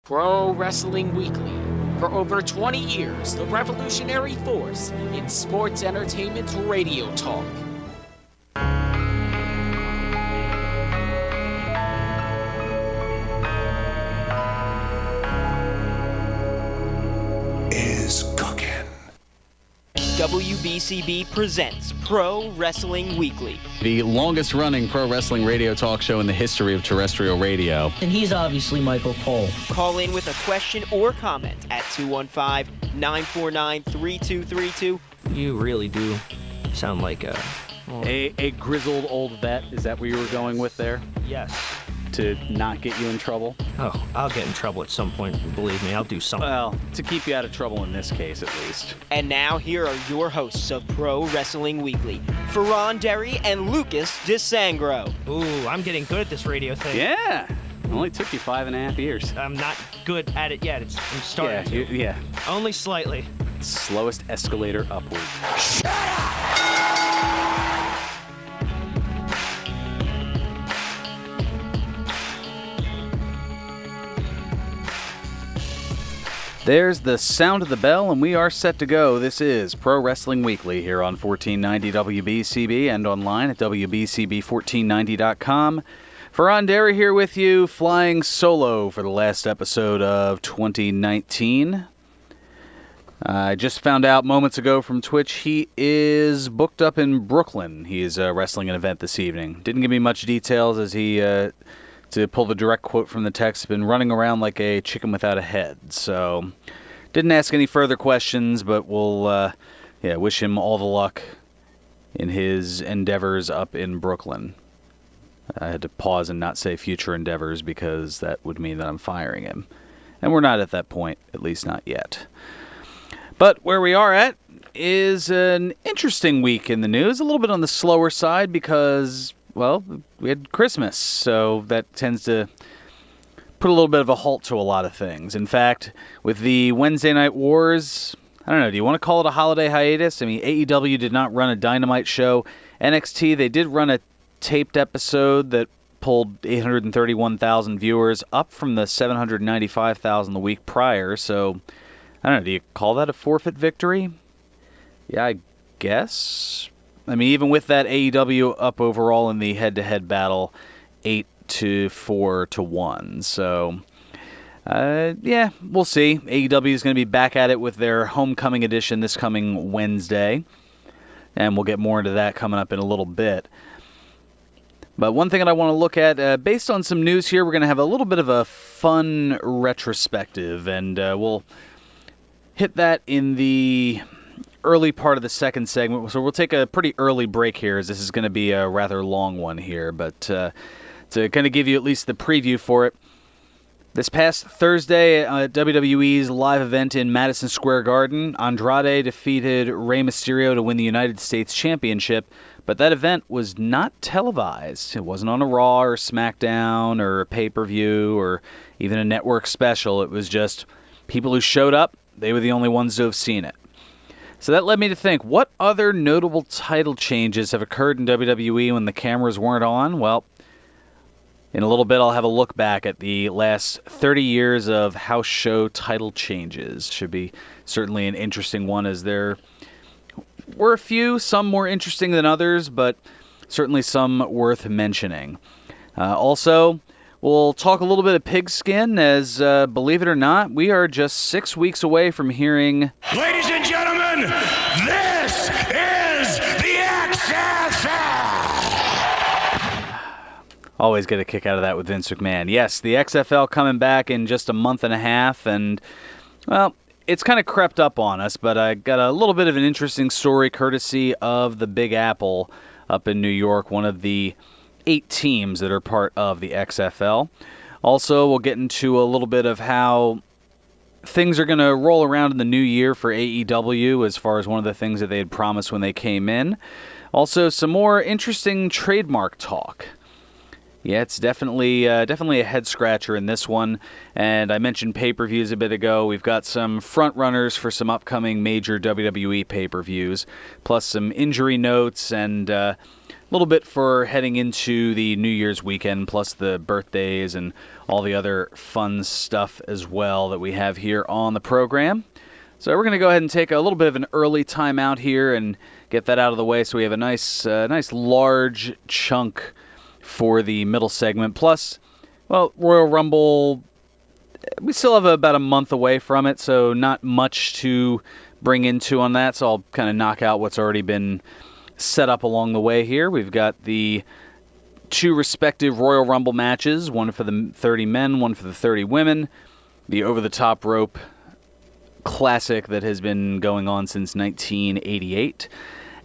Pro Wrestling Weekly. For over 20 years, the revolutionary force in sports entertainment radio talk. Is cooking. WBCB presents Pro Wrestling Weekly, the longest-running pro wrestling radio talk show in the history of terrestrial radio. And he's obviously Michael Cole. Call in with a question or comment at 215-949-3232. You really do sound like a grizzled old vet. Is that where you were going with there? Yes. To not get you in trouble? Oh, I'll get in trouble at some point. Believe me, I'll do something. Well, to keep you out of trouble in this case, at least. And now, here are your hosts of Pro Wrestling Weekly, Fearon and Lucas DeSangro. Ooh, I'm getting good at this radio thing. Yeah! It only took you 5.5 years. I'm not good at it yet. I'm starting to. Yeah. Only slightly. Slowest escalator upward. Shut up! There's the sound of the bell, and we are set to go. This is Pro Wrestling Weekly here on 1490 WBCB and online at WBCB1490.com. Andrade here with you, flying solo for the last episode of 2019. I just found out moments ago from Twitch he is booked up in Brooklyn. He is wrestling an event this evening. Didn't give me much details as he... to pull the direct quote from the text, been running around like a chicken without a head. So, didn't ask any further questions, but we'll wish him all the luck in his endeavors up in Brooklyn. I had to pause and not say future endeavors because that would mean that I'm firing him. And we're not at that point, at least not yet. But where we are at is an interesting week in the news, a little bit on the slower side because... well, we had Christmas, so that tends to put a little bit of a halt to a lot of things. In fact, with the Wednesday Night Wars, I don't know, do you want to call it a holiday hiatus? I mean, AEW did not run a Dynamite show. NXT, they did run a taped episode that pulled 831,000 viewers, up from the 795,000 the week prior. So, I don't know, do you call that a forfeit victory? Yeah, I guess. I mean, even with that, AEW up overall in the head-to-head battle, 8-4-1. So, we'll see. AEW is going to be back at it with their homecoming edition this coming Wednesday, and we'll get more into that coming up in a little bit. But one thing that I want to look at, based on some news here, we're going to have a little bit of a fun retrospective, and we'll hit that in the early part of the second segment, so we'll take a pretty early break here, as this is going to be a rather long one here, but to kind of give you at least the preview for it, this past Thursday at WWE's live event in Madison Square Garden, Andrade defeated Rey Mysterio to win the United States Championship, but that event was not televised. It wasn't on a Raw or SmackDown or a pay-per-view or even a network special. It was just people who showed up, they were the only ones to have seen it. So that led me to think, what other notable title changes have occurred in WWE when the cameras weren't on? Well, in a little bit I'll have a look back at the last 30 years of house show title changes. Should be certainly an interesting one, as there were a few, some more interesting than others, but certainly some worth mentioning. Also, we'll talk a little bit of pigskin, as, believe it or not, we are just 6 weeks away from hearing... Ladies and gentlemen, this is the XFL! Always get a kick out of that with Vince McMahon. Yes, the XFL coming back in just a month and a half, and, well, it's kind of crept up on us, but I got a little bit of an interesting story courtesy of the Big Apple up in New York, one of the 8 teams that are part of the XFL. Also, we'll get into a little bit of how things are going to roll around in the new year for AEW as far as one of the things that they had promised when they came in. Also, some more interesting trademark talk. Yeah, it's definitely a head-scratcher in this one. And I mentioned pay-per-views a bit ago. We've got some front-runners for some upcoming major WWE pay-per-views, plus some injury notes and little bit for heading into the New Year's weekend, plus the birthdays and all the other fun stuff as well that we have here on the program. So we're going to go ahead and take a little bit of an early time out here and get that out of the way so we have a nice large chunk for the middle segment. Plus, well, Royal Rumble, we still have about a month away from it, so not much to bring into on that. So I'll kind of knock out what's already been set up along the way here. We've got the 2 respective Royal Rumble matches, one for the 30 men, one for the 30 women, the over-the-top rope classic that has been going on since 1988.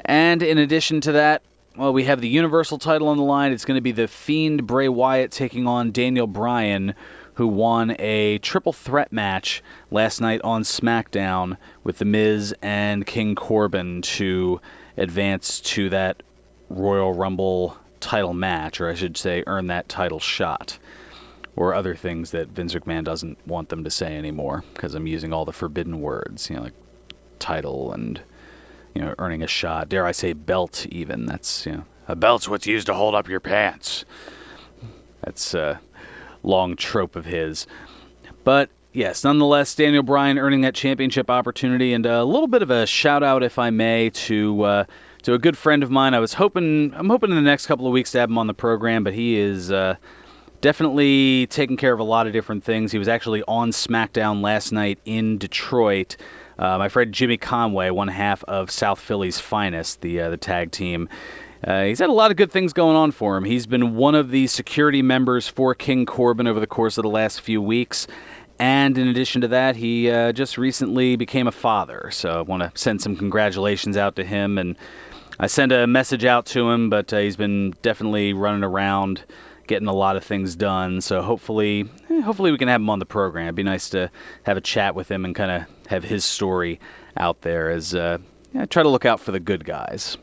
And in addition to that, well, we have the Universal title on the line. It's going to be the Fiend Bray Wyatt taking on Daniel Bryan, who won a triple threat match last night on SmackDown with The Miz and King Corbin to advance to that Royal Rumble title match, or I should say earn that title shot, or other things that Vince McMahon doesn't want them to say anymore, because I'm using all the forbidden words, like title and, earning a shot. Dare I say belt even. That's, a belt's what's used to hold up your pants. That's a long trope of his. But, yes, nonetheless, Daniel Bryan earning that championship opportunity, and a little bit of a shout-out, if I may, to a good friend of mine. I'm hoping in the next couple of weeks to have him on the program, but he is definitely taking care of a lot of different things. He was actually on SmackDown last night in Detroit. My friend Jimmy Conway, one half of South Philly's Finest, the tag team. He's had a lot of good things going on for him. He's been one of the security members for King Corbin over the course of the last few weeks. And in addition to that, he just recently became a father. So I want to send some congratulations out to him. And I sent a message out to him, but he's been definitely running around getting a lot of things done. So hopefully we can have him on the program. It'd be nice to have a chat with him and kind of have his story out there as I try to look out for the good guys.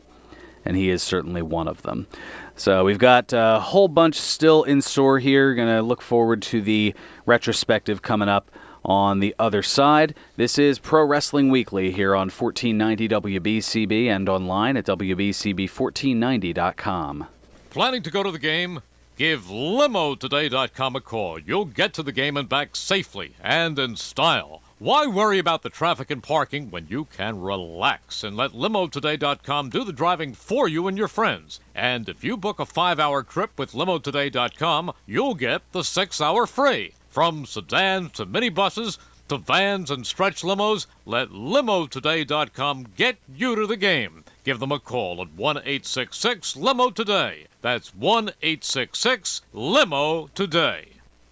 And he is certainly one of them. So we've got a whole bunch still in store here. Going to look forward to the retrospective coming up on the other side. This is Pro Wrestling Weekly here on 1490 WBCB and online at WBCB1490.com. Planning to go to the game? Give LimoToday.com a call. You'll get to the game and back safely and in style. Why worry about the traffic and parking when you can relax and let LimoToday.com do the driving for you and your friends? And if you book a 5-hour trip with LimoToday.com, you'll get the 6-hour free. From sedans to minibuses to vans and stretch limos, let LimoToday.com get you to the game. Give them a call at 1-866-LIMO-TODAY. That's 1-866-LIMO-TODAY.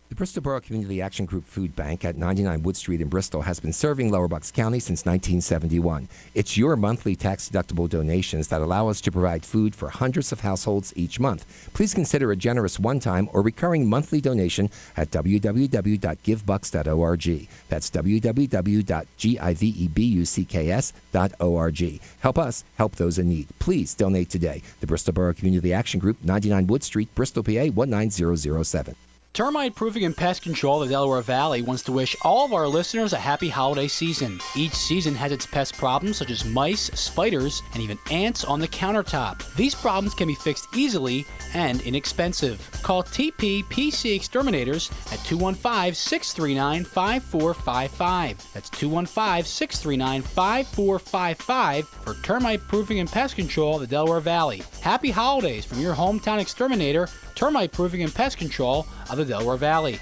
The Bristol Borough Community Action Group Food Bank at 99 Wood Street in Bristol has been serving Lower Bucks County since 1971. It's your monthly tax-deductible donations that allow us to provide food for hundreds of households each month. Please consider a generous one-time or recurring monthly donation at www.givebucks.org. That's www.givebucks.org. Help us help those in need. Please donate today. The Bristol Borough Community Action Group, 99 Wood Street, Bristol, PA 19007. Termite Proofing and Pest Control of the Delaware Valley wants to wish all of our listeners a happy holiday season. Each season has its pest problems such as mice, spiders, and even ants on the countertop. These problems can be fixed easily and inexpensive. Call TPPC Exterminators at 215-639-5455. That's 215-639-5455 for Termite Proofing and Pest Control of the Delaware Valley. Happy holidays from your hometown exterminator, Termite Proofing and Pest Control of the Delaware Valley.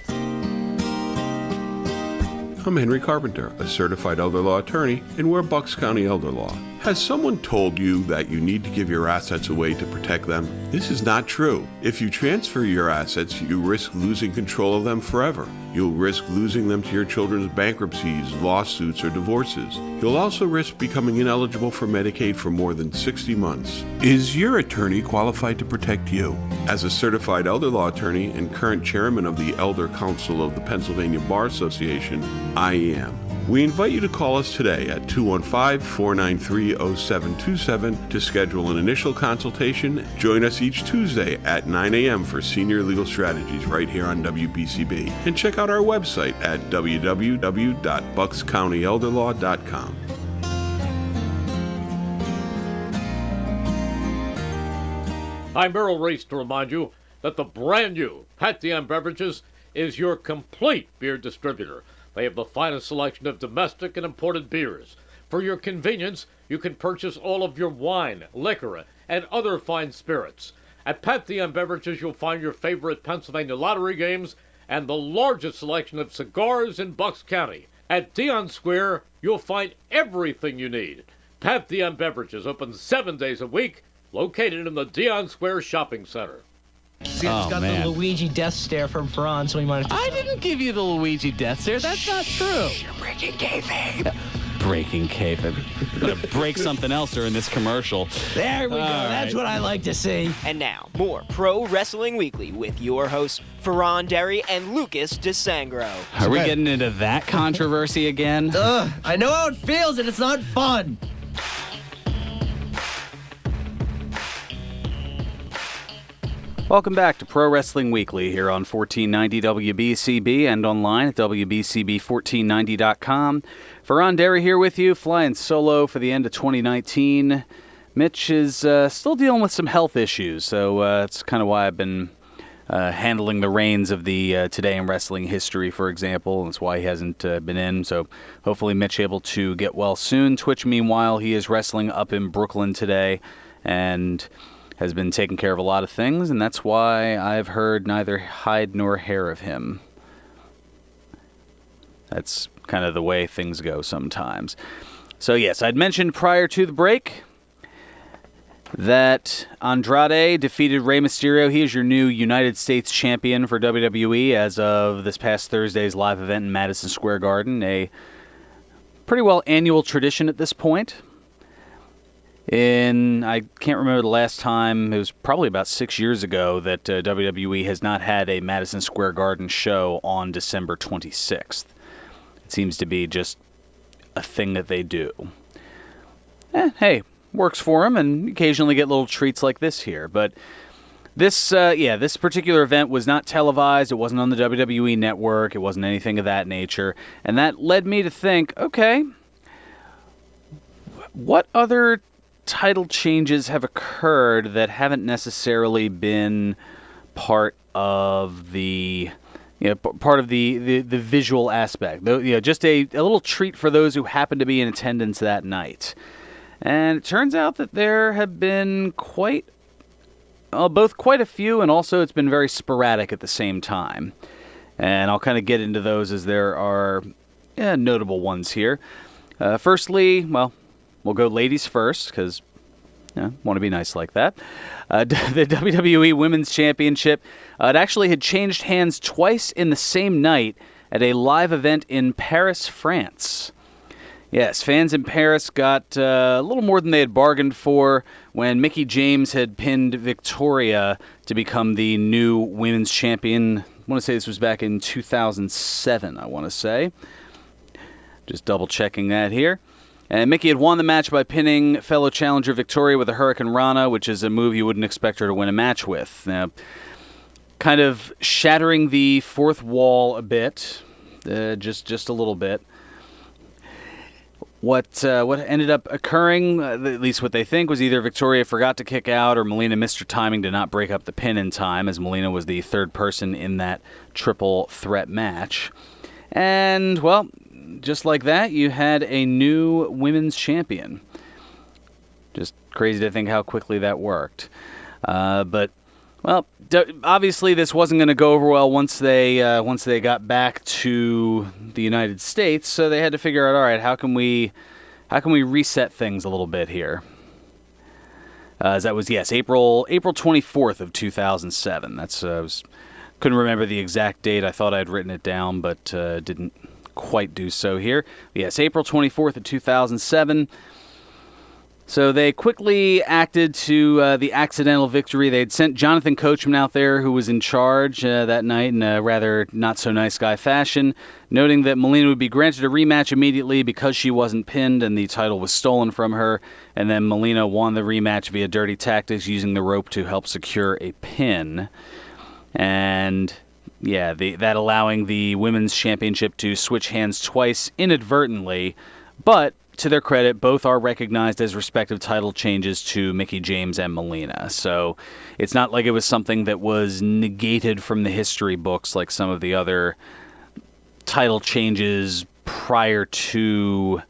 I'm Henry Carpenter, a certified elder law attorney, and we're Bucks County Elder Law. Has someone told you that you need to give your assets away to protect them? This is not true. If you transfer your assets, you risk losing control of them forever. You'll risk losing them to your children's bankruptcies, lawsuits, or divorces. You'll also risk becoming ineligible for Medicaid for more than 60 months. Is your attorney qualified to protect you? As a certified elder law attorney and current chairman of the Elder Council of the Pennsylvania Bar Association, I am. We invite you to call us today at 215-493-0727 to schedule an initial consultation. Join us each Tuesday at 9 a.m. for Senior Legal Strategies right here on WBCB. And check out our website at I'm Merrill Race to remind you that the brand new Pat Diem Beverages is your complete beer distributor. They have the finest selection of domestic and imported beers. For your convenience, you can purchase all of your wine, liquor, and other fine spirits. At Pat Diem Beverages, you'll find your favorite Pennsylvania lottery games and the largest selection of cigars in Bucks County. At Dion Square, you'll find everything you need. Pat Diem Beverages open 7 days a week, located in the Dion Square Shopping Center. Got the Luigi death stare from Fearon, so he might have to... I didn't give you the Luigi death stare. That's not true. You're breaking kayfabe. Breaking kayfabe. Gonna break something else during this commercial. There we go. That's what I like to see. And now, more Pro Wrestling Weekly with your hosts, Fearon Derry and Lucas DeSangro. Are we getting into that controversy again? I know how it feels, and it's not fun. Welcome back to Pro Wrestling Weekly here on 1490 WBCB and online at WBCB1490.com. Fearon Derry here with you, flying solo for the end of 2019. Mitch is still dealing with some health issues, so that's kind of why I've been handling the reins of the Today in Wrestling History, for example. That's why he hasn't been in, so hopefully Mitch able to get well soon. Twitch, meanwhile, he is wrestling up in Brooklyn today, and has been taking care of a lot of things, and that's why I've heard neither hide nor hair of him. That's kind of the way things go sometimes. So yes, I'd mentioned prior to the break that Andrade defeated Rey Mysterio. He is your new United States champion for WWE as of this past Thursday's live event in Madison Square Garden, a pretty well annual tradition at this point. I can't remember the last time, it was probably about 6 years ago, that WWE has not had a Madison Square Garden show on December 26th. It seems to be just a thing that they do. Hey, works for them, and occasionally get little treats like this here. But this particular event was not televised. It wasn't on the WWE Network. It wasn't anything of that nature. And that led me to think, okay, what other title changes have occurred that haven't necessarily been part of the visual aspect? Just a little treat for those who happen to be in attendance that night. And it turns out that there have been both quite a few, and also it's been very sporadic at the same time. And I'll kind of get into those as there are notable ones here. Firstly, we'll go ladies first, because I want to be nice like that. The WWE Women's Championship, it actually had changed hands twice in the same night at a live event in Paris, France. Yes, fans in Paris got a little more than they had bargained for when Mickie James had pinned Victoria to become the new women's champion. I want to say this was back in 2007, I want to say. Just double-checking that here. And Mickie had won the match by pinning fellow challenger Victoria with a Hurricane Rana, which is a move you wouldn't expect her to win a match with. Now, kind of shattering the fourth wall a bit, just a little bit. What ended up occurring, at least what they think, was either Victoria forgot to kick out or Melina missed her timing to not break up the pin in time, as Melina was the third person in that triple threat match. And, just like that, you had a new women's champion. Just crazy to think how quickly that worked. But obviously this wasn't going to go over well once they got back to the United States. So they had to figure out, all right, how can we reset things a little bit here? That was April 24th of 2007. Couldn't remember the exact date. I thought I'd written it down, but didn't quite do so here. Yes, April 24th of 2007. So they quickly acted to the accidental victory. They had sent Jonathan Coachman out there, who was in charge that night in a rather not-so-nice guy fashion, noting that Melina would be granted a rematch immediately because she wasn't pinned and the title was stolen from her, and then Melina won the rematch via dirty tactics, using the rope to help secure a pin. And that allowing the women's championship to switch hands twice inadvertently, but to their credit, both are recognized as respective title changes to Mickie James and Melina. So it's not like it was something that was negated from the history books like some of the other title changes prior to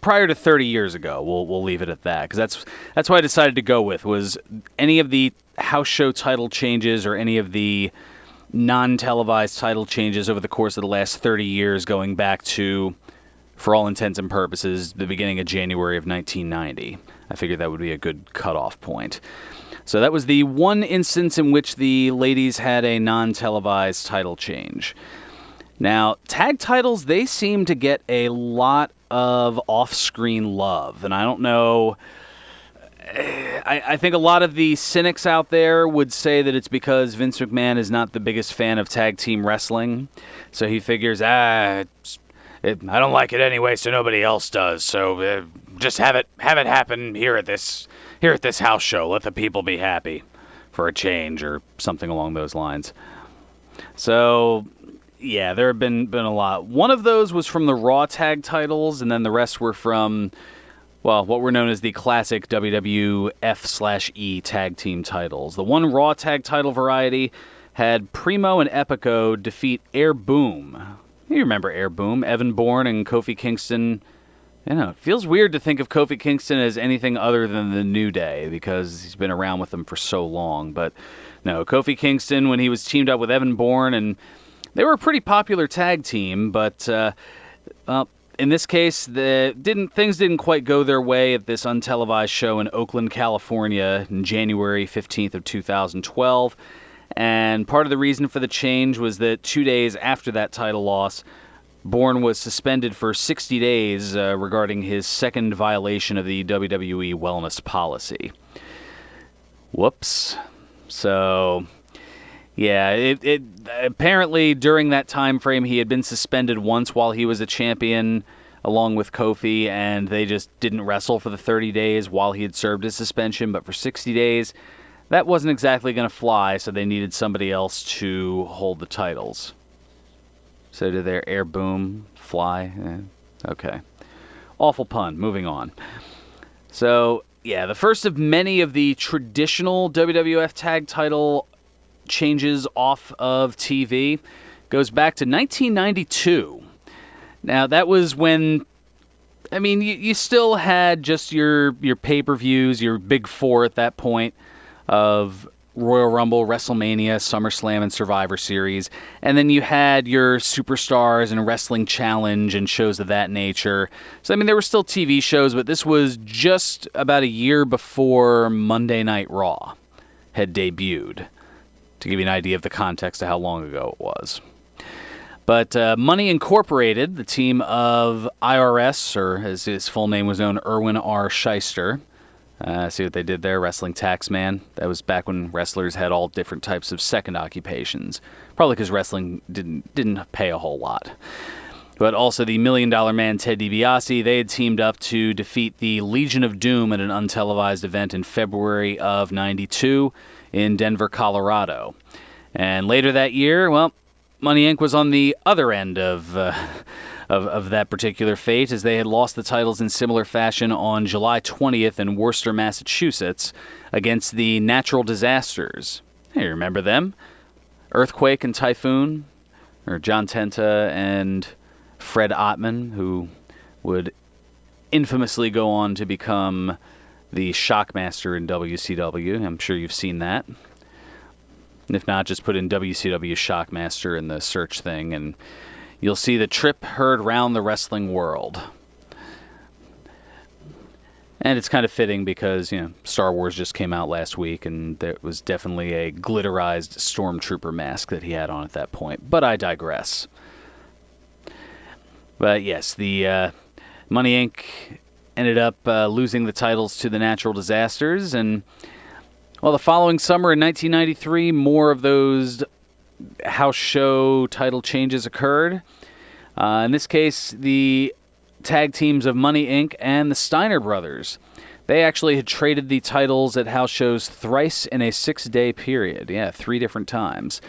prior to 30 years ago. We'll leave it at that, because that's what I decided to go with, was any of the house show title changes or any of the non-televised title changes over the course of the last 30 years, going back to, for all intents and purposes, the beginning of January of 1990. I figured that would be a good cutoff point. So that was the one instance in which the ladies had a non-televised title change. Now, tag titles, they seem to get a lot of off-screen love, and I don't know. I think a lot of the cynics out there would say that it's because Vince McMahon is not the biggest fan of tag team wrestling, so he figures, I don't like it anyway, so nobody else does. So just have it happen here at this house show. Let the people be happy for a change, or something along those lines. So yeah, there have been a lot. One of those was from the Raw tag titles, and then the rest were from, well, what were known as the classic WWF/E tag team titles. The one Raw tag title variety had Primo and Epico defeat Air Boom. You remember Air Boom, Evan Bourne and Kofi Kingston. You know, it feels weird to think of Kofi Kingston as anything other than the New Day, because he's been around with them for so long. But no, Kofi Kingston, when he was teamed up with Evan Bourne, and they were a pretty popular tag team, but in this case, things didn't quite go their way at this untelevised show in Oakland, California, on January 15th of 2012. And part of the reason for the change was that 2 days after that title loss, Bourne was suspended for 60 days regarding his second violation of the WWE wellness policy. Whoops. So, yeah, apparently during that time frame he had been suspended once while he was a champion along with Kofi, and they just didn't wrestle for the 30 days while he had served his suspension. But for 60 days, that wasn't exactly going to fly, so they needed somebody else to hold the titles. So did their Air Boom fly? Okay. Awful pun. Moving on. So, yeah, the first of many of the traditional WWF tag title changes off of TV goes back to 1992. Now, that was when, I mean, you still had just your pay-per-views, your big four at that point of Royal Rumble, WrestleMania, SummerSlam, and Survivor Series. And then you had your Superstars and Wrestling Challenge and shows of that nature. So, I mean, there were still TV shows, but this was just about a year before Monday Night Raw had debuted, to give you an idea of the context of how long ago it was. But Money Incorporated, the team of IRS, or as his full name was known, Irwin R. Shyster. See what they did there? Wrestling Tax Man. That was back when wrestlers had all different types of second occupations. Probably because wrestling didn't pay a whole lot. But also the $1 Million Man Ted DiBiase, they had teamed up to defeat the Legion of Doom at an untelevised event in February of '92 in Denver, Colorado. And later that year, well, Money Inc. was on the other end of that particular fate, as they had lost the titles in similar fashion on July 20th in Worcester, Massachusetts, against the Natural Disasters. Hey, remember them? Earthquake and Typhoon, or John Tenta and Fred Ottman, who would infamously go on to become the Shockmaster in WCW. I'm sure you've seen that. If not, just put in WCW Shockmaster in the search thing, and you'll see the trip heard round the wrestling world. And it's kind of fitting because, Star Wars just came out last week, and there was definitely a glitterized stormtrooper mask that he had on at that point. But I digress. But yes, the Money Inc. ended up losing the titles to the Natural Disasters, and well, the following summer in 1993, more of those house show title changes occurred. In this case, the tag teams of Money Inc. and the Steiner Brothers, they actually had traded the titles at house shows thrice in a 6-day period. Yeah, 3 different times.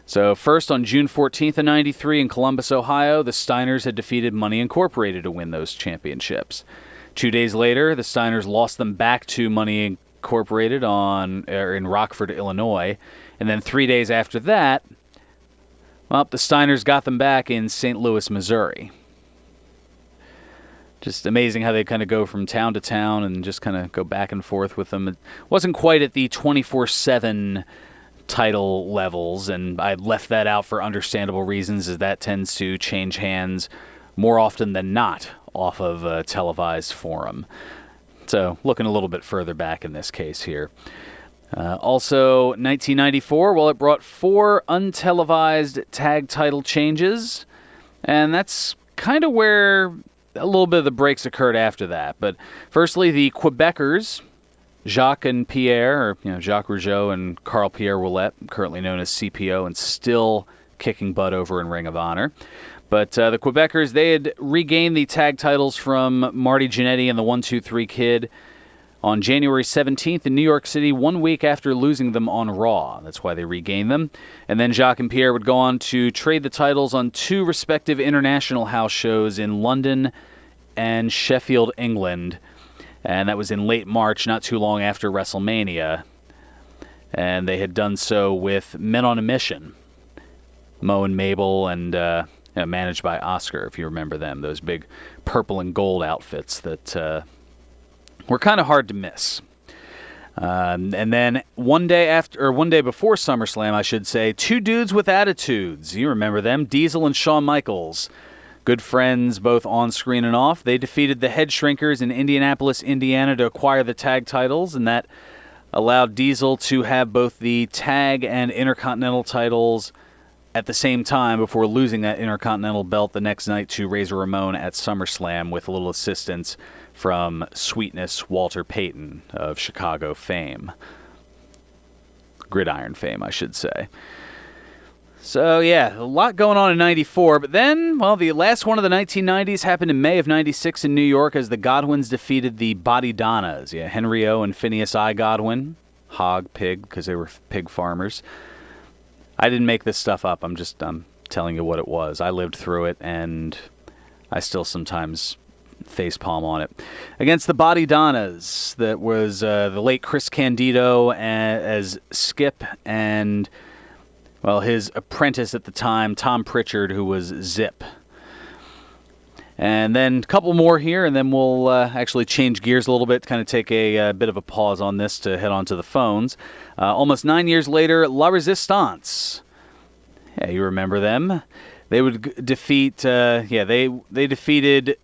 So first, on June 14th of 93 in Columbus, Ohio, the Steiners had defeated Money Incorporated to win those championships. 2 days later, the Steiners lost them back to Money Incorporated in Rockford, Illinois. And then 3 days after that, well, the Steiners got them back in St. Louis, Missouri. Just amazing how they kind of go from town to town and just kind of go back and forth with them. It wasn't quite at the 24/7 title levels, and I left that out for understandable reasons, as that tends to change hands more often than not off of a televised forum. So looking a little bit further back in this case here. Also, 1994, well, it brought 4 untelevised tag title changes, and that's kind of where a little bit of the breaks occurred after that. But firstly, the Quebecers, Jacques and Pierre, or Jacques Rougeau and Carl Pierre Ouellet, currently known as CPO and still kicking butt over in Ring of Honor. But the Quebecers, they had regained the tag titles from Marty Jannetty and the 1-2-3 Kid on January 17th in New York City, 1 week after losing them on Raw. That's why they regained them. And then Jacques and Pierre would go on to trade the titles on 2 respective international house shows in London and Sheffield, England. And that was in late March, not too long after WrestleMania. And they had done so with Men on a Mission, Mo and Mabel, and managed by Oscar, if you remember them, those big purple and gold outfits that were kind of hard to miss. And then one day before SummerSlam, I should say, 2 dudes with attitudes. You remember them, Diesel and Shawn Michaels. Good friends both on screen and off. They defeated the Head Shrinkers in Indianapolis, Indiana to acquire the tag titles, and that allowed Diesel to have both the tag and Intercontinental titles at the same time before losing that Intercontinental belt the next night to Razor Ramon at SummerSlam with a little assistance from Sweetness Walter Payton of Chicago fame. Gridiron fame, I should say. So, yeah, a lot going on in 94. But then, well, the last one of the 1990s happened in May of 96 in New York as the Godwins defeated the Body Donnas. Yeah, Henry O. and Phineas I. Godwin. Hog, pig, because they were pig farmers. I didn't make this stuff up. I'm telling you what it was. I lived through it, and I still sometimes facepalm on it. Against the Body Donnas, that was the late Chris Candido as Skip, and, well, his apprentice at the time, Tom Pritchard, who was Zip. And then a couple more here, and then we'll actually change gears a little bit, kind of take a bit of a pause on this to head on to the phones. Almost 9 years later, La Resistance. Yeah, you remember them. They would defeat, they defeated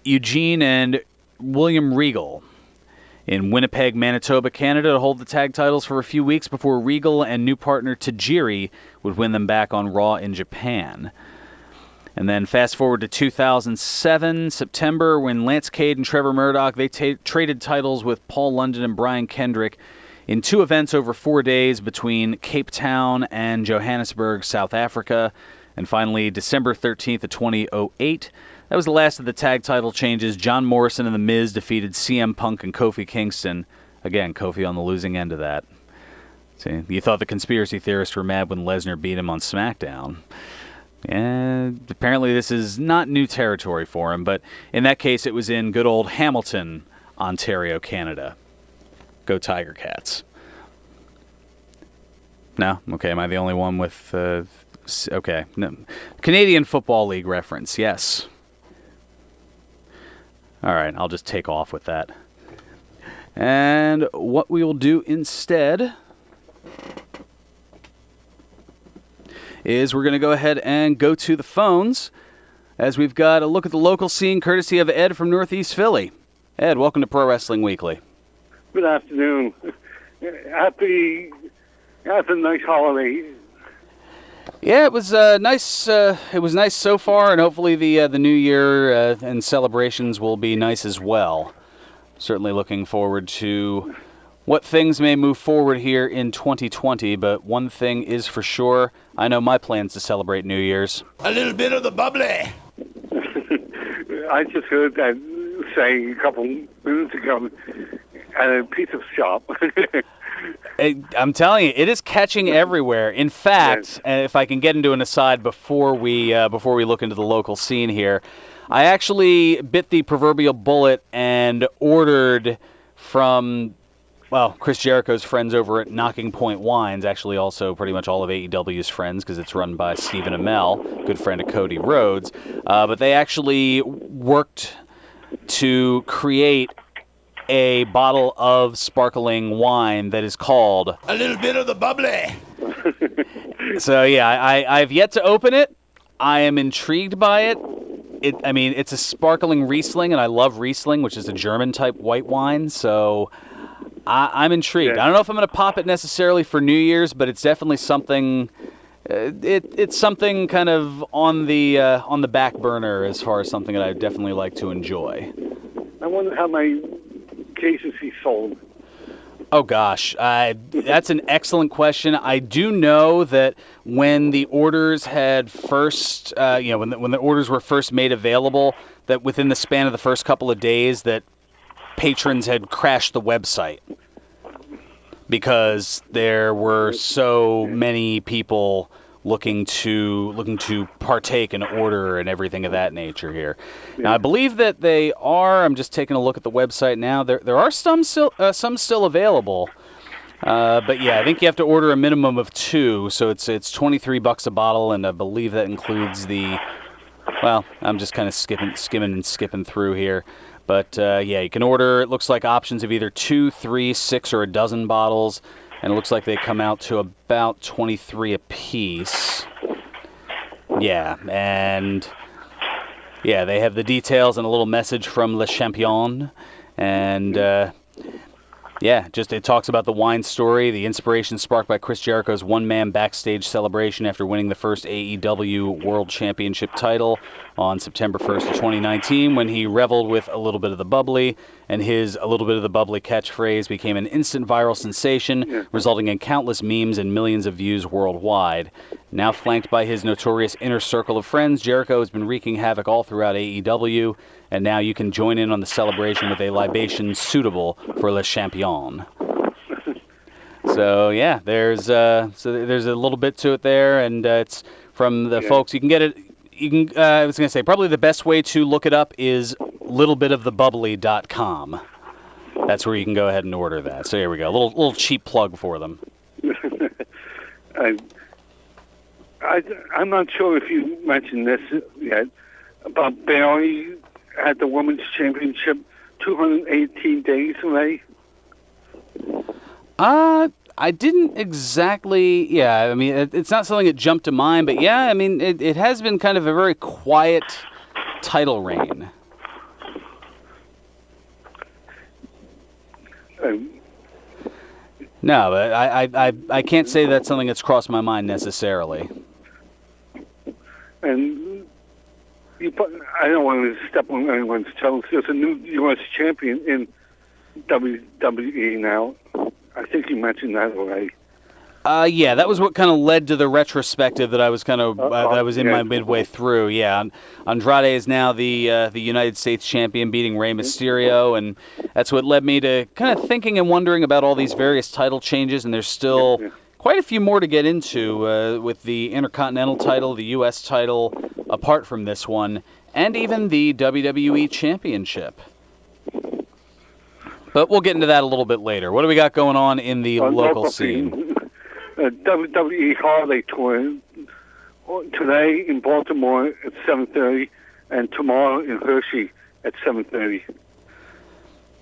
Eugene and William Regal in Winnipeg, Manitoba, Canada, to hold the tag titles for a few weeks before Regal and new partner Tajiri would win them back on Raw in Japan. And then fast forward to 2007, September, when Lance Cade and Trevor Murdoch, they traded titles with Paul London and Brian Kendrick in 2 events over 4 days between Cape Town and Johannesburg, South Africa. And finally, December 13th of 2008, that was the last of the tag title changes. John Morrison and The Miz defeated CM Punk and Kofi Kingston. Again, Kofi on the losing end of that. See, you thought the conspiracy theorists were mad when Lesnar beat him on SmackDown. And apparently this is not new territory for him, but in that case it was in good old Hamilton, Ontario, Canada. Go Tiger Cats. No? Okay, am I the only one with... okay. No. Canadian Football League reference, yes. All right, I'll just take off with that. And what we will do instead is we're going to go ahead and go to the phones as we've got a look at the local scene courtesy of Ed from Northeast Philly. Ed, welcome to Pro Wrestling Weekly. Good afternoon. Happy nice holiday. Yeah, it was nice. It was nice so far, and hopefully the new year and celebrations will be nice as well. Certainly looking forward to what things may move forward here in 2020, but one thing is for sure, I know my plans to celebrate New Year's. A little bit of the bubbly. I just heard that saying a couple minutes ago at a piece of shop. I'm telling you, it is catching everywhere. In fact, if I can get into an aside before we look into the local scene here, I actually bit the proverbial bullet and ordered from, Chris Jericho's friends over at Knocking Point Wines, actually also pretty much all of AEW's friends because it's run by Stephen Amell, good friend of Cody Rhodes. But they actually worked to create a bottle of sparkling wine that is called A little bit of the bubbly. So yeah, I've yet to open it. I am intrigued by it. It's a sparkling Riesling, and I love Riesling, which is a German type white wine. So I'm intrigued. Yeah. I don't know if I'm going to pop it necessarily for New Year's, but it's definitely something. It's something kind of on the back burner as far as something that I definitely like to enjoy. I wonder how many cases he sold. Oh gosh, that's an excellent question. I do know that when the orders had first, when the orders were first made available, that within the span of the first couple of days, that patrons had crashed the website because there were so many people looking to partake and order and everything of that nature here. Now, I believe that they are. I'm just taking a look at the website now. There are some still available, but yeah, I think you have to order a minimum of 2. So it's $23 a bottle, and I believe that includes the. Well, I'm just kind of skipping through here. But yeah, you can order. It looks like options of either 2, 3, 6, or a dozen bottles. And it looks like they come out to about 23 a piece. Yeah, and yeah, they have the details and a little message from Le Champion. And yeah, just it talks about the wine story, the inspiration sparked by Chris Jericho's one-man backstage celebration after winning the first AEW World Championship title on September 1st of 2019 when he reveled with a little bit of the bubbly, and his a little bit of the bubbly catchphrase became an instant viral sensation, resulting in countless memes and millions of views worldwide. Now flanked by his notorious inner circle of friends, Jericho has been wreaking havoc all throughout AEW, and now you can join in on the celebration with a libation suitable for Le Champion. So yeah, there's a little bit to it there, and it's from the folks. You can get it. You can. I was gonna say probably the best way to look it up is littlebitofthebubbly.com. That's where you can go ahead and order that. So here we go. A little cheap plug for them. I'm not sure if you mentioned this yet about Bailey at the Women's Championship 218 days away. I didn't exactly. Yeah, I mean, it's not something that jumped to mind, but yeah, I mean, it has been kind of a very quiet title reign. No, but I can't say that's something that's crossed my mind necessarily. And I don't want to step on anyone's toes. There's a new U.S. champion in WWE now. I think you mentioned that already. Yeah, that was what kind of led to the retrospective that I was kind of that was in my midway through. Yeah, Andrade is now the United States champion, beating Rey Mysterio, and that's what led me to kind of thinking and wondering about all these various title changes. And there's still quite a few more to get into with the Intercontinental title, the U.S. title, apart from this one, and even the WWE Championship. But we'll get into that a little bit later. What do we got going on in the local scene? WWE Holiday Tour today in Baltimore at 7:30, and tomorrow in Hershey at 7:30.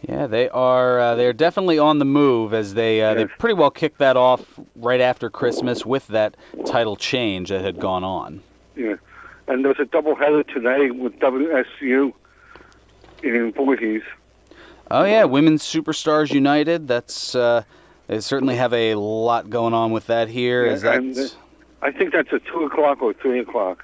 Yeah, they're definitely on the move as they pretty well kicked that off right after Christmas with that title change that had gone on. Yeah, and there's a doubleheader today with WSU in Voorhees. Oh yeah, Women's Superstars United. That's they certainly have a lot going on with that here. Yeah, I think that's at 2 o'clock or 3 o'clock.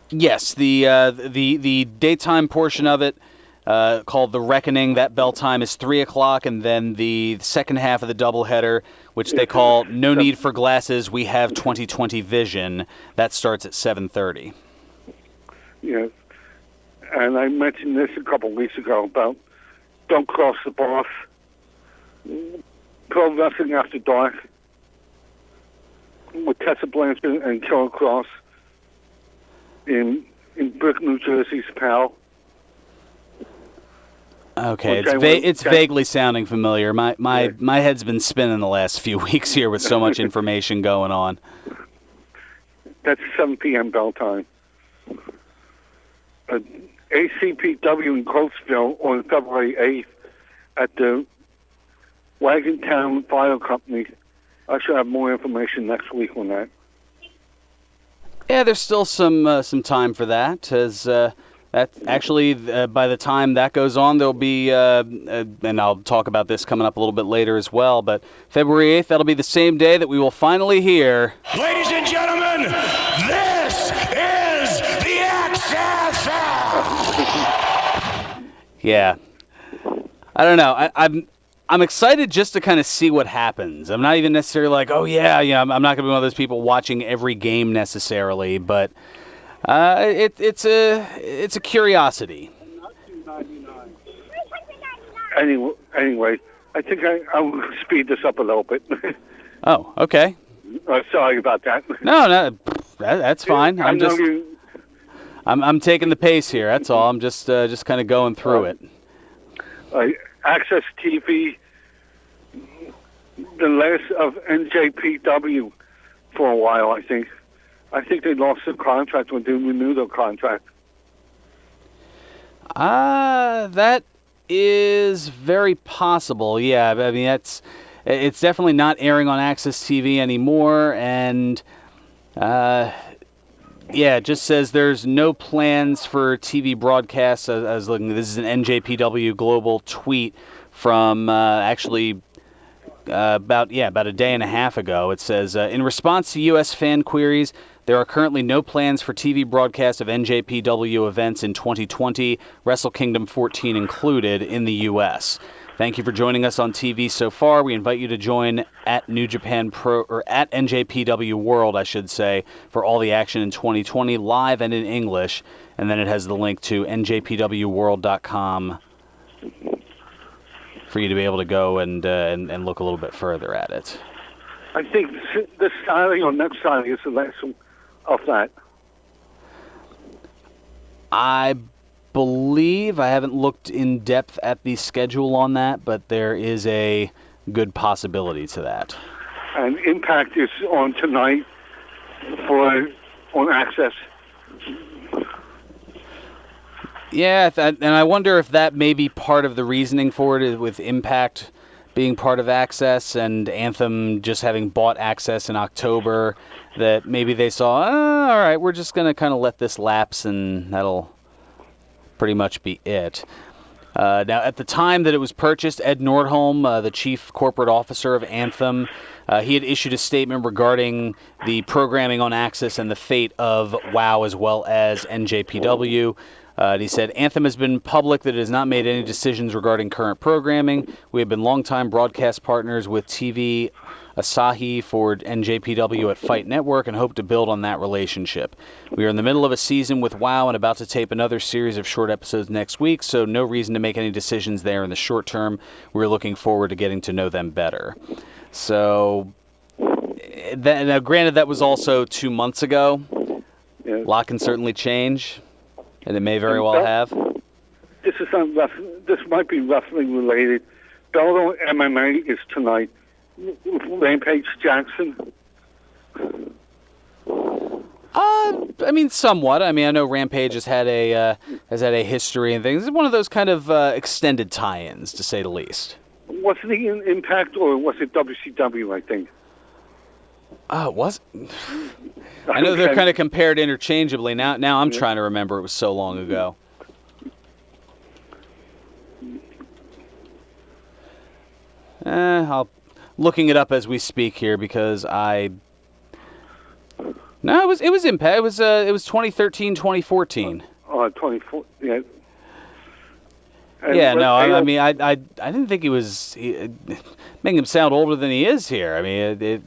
Yes, the daytime portion of it, called The Reckoning, that bell time is 3 o'clock, and then the second half of the doubleheader, which they call No Need for Glasses, We Have 20/20 Vision, that starts at 7:30. Yes, and I mentioned this a couple of weeks ago about Don't Cross the Boss Pro Wrestling After Dark with Tessa Blanchard and Killer Cross in Brick, New Jersey's PAL. Okay, it's vaguely sounding familiar. My head's been spinning the last few weeks here with so much information going on. That's 7 p.m. bell time. ACPW in Coatesville on February 8th at the Wagon Town Fire Company. I should have more information next week on that. Yeah, there's still some time for that. As that actually, by the time that goes on, there'll be, and I'll talk about this coming up a little bit later as well. But February 8th, that'll be the same day that we will finally hear. Ladies and gentlemen, this is the XFL. Yeah, I don't know. I'm excited just to kind of see what happens. I'm not even necessarily like, oh yeah, I'm not going to be one of those people watching every game necessarily, but it's a curiosity. Anyway, I think I will speed this up a little bit. Oh, okay. Sorry about that. No, that's fine. I'm taking the pace here. That's all. I'm just kind of going through it. Access TV, the last of NJPW for a while, I think. I think they lost their contract when they renewed their contract. That is very possible. Yeah, I mean, it's definitely not airing on Access TV anymore, and yeah, it just says there's no plans for TV broadcasts. I was looking. This is an NJPW Global tweet from actually about a day and a half ago. It says, in response to U.S. fan queries, there are currently no plans for TV broadcast of NJPW events in 2020, Wrestle Kingdom 14 included, in the U.S. Thank you for joining us on TV so far. We invite you to join at New Japan Pro, or at NJPW World, I should say, for all the action in 2020, live and in English. And then it has the link to njpwworld.com for you to be able to go and look a little bit further at it. I think this Saturday or next Saturday is the last one of that. I believe, I haven't looked in depth at the schedule on that, but there is a good possibility to that. And Impact is on tonight on Access. Yeah, and I wonder if that may be part of the reasoning for it, with Impact being part of Access and Anthem just having bought Access in October, that maybe they saw, all right, we're just going to kind of let this lapse and that'll pretty much be it. Now, at the time that it was purchased, Ed Nordholm, the chief corporate officer of Anthem, he had issued a statement regarding the programming on Access and the fate of WOW as well as NJPW. He said, Anthem has been public that it has not made any decisions regarding current programming. We have been longtime broadcast partners with TV Asahi for NJPW at Fight Network and hope to build on that relationship. We are in the middle of a season with WOW and about to tape another series of short episodes next week, so no reason to make any decisions there in the short term. We're looking forward to getting to know them better. So, now granted, that was also 2 months ago. Yeah. A lot can certainly change, and it may very well have. This might be wrestling related. Bellator MMA is tonight. Rampage Jackson. I mean, somewhat. I mean, I know Rampage has had a history and things. It's one of those kind of extended tie-ins, to say the least. Was it in Impact or was it WCW? I think. Was. I know they're kind of compared interchangeably. Now I'm trying to remember. It was so long ago. I'll looking it up as we speak here because it was Impact. It was 2013, 2014. 24. Yeah. Yeah, no, I mean, I didn't think he was making him sound older than he is here. I mean,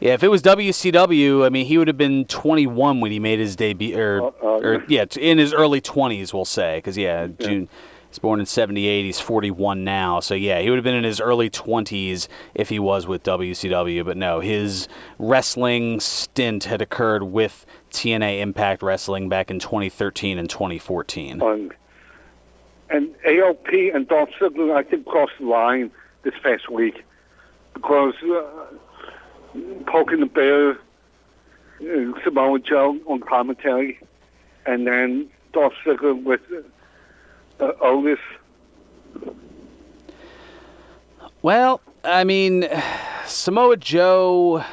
yeah, if it was WCW, I mean, he would have been 21 when he made his debut, in his early 20s, we'll say, because June He's born in 78. He's 41 now. So, yeah, he would have been in his early 20s if he was with WCW. But no, his wrestling stint had occurred with TNA Impact Wrestling back in 2013 and 2014. And AOP and Dolph Ziggler, I think, crossed the line this past week because poking the bear, Samoa Joe on commentary, and then Dolph Ziggler with Otis. Well, I mean, Samoa Joe,